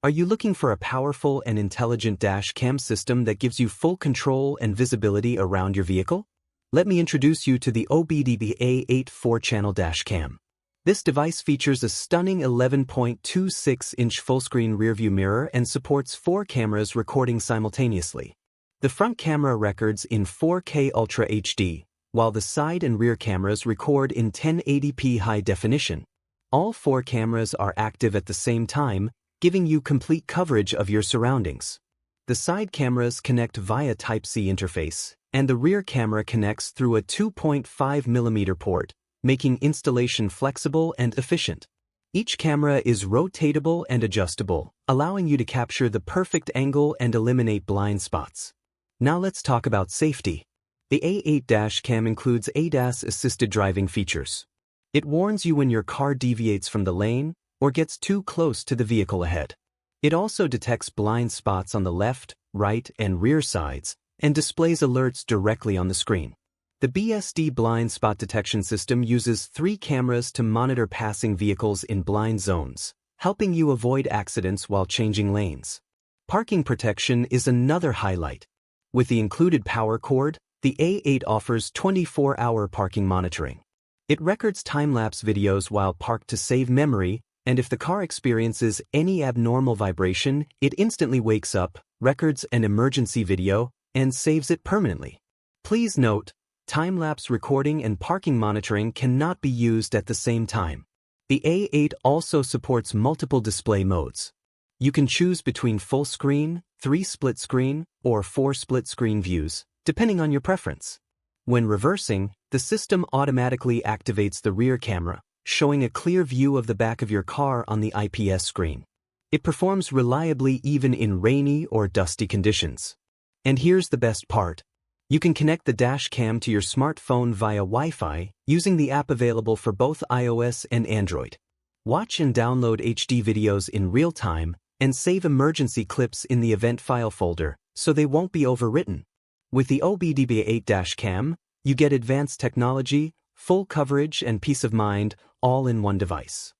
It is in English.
Are you looking for a powerful and intelligent dash cam system that gives you full control and visibility around your vehicle? Let me introduce you to the OBDPEAK A8 4-channel dash cam. This device features a stunning 11.26-inch full-screen rearview mirror and supports 4 cameras recording simultaneously. The front camera records in 4K Ultra HD, while the side and rear cameras record in 1080p high definition. All 4 cameras are active at the same time, giving you complete coverage of your surroundings. The side cameras connect via Type-C interface, and the rear camera connects through a 2.5mm port, making installation flexible and efficient. Each camera is rotatable and adjustable, allowing you to capture the perfect angle and eliminate blind spots. Now let's talk about safety. The A8 dash cam includes ADAS assisted driving features. It warns you when your car deviates from the lane or gets too close to the vehicle ahead. It also detects blind spots on the left, right, and rear sides, and displays alerts directly on the screen. The BSD blind spot detection system uses 3 cameras to monitor passing vehicles in blind zones, helping you avoid accidents while changing lanes. Parking protection is another highlight. With the included power cord, the A8 offers 24-hour parking monitoring. It records time-lapse videos while parked to save memory, and if the car experiences any abnormal vibration, it instantly wakes up, records an emergency video, and saves it permanently. Please note, time-lapse recording and parking monitoring cannot be used at the same time. The A8 also supports multiple display modes. You can choose between full screen, 3 split screen, or 4 split screen views, depending on your preference. When reversing, the system automatically activates the rear camera, showing a clear view of the back of your car on the IPS screen. It performs reliably even in rainy or dusty conditions. And here's the best part. You can connect the dash cam to your smartphone via Wi-Fi using the app available for both iOS and Android. Watch and download HD videos in real time and save emergency clips in the event file folder so they won't be overwritten. With the OBDPEAK A8 dash cam, you get advanced technology, full coverage, and peace of mind all in one device.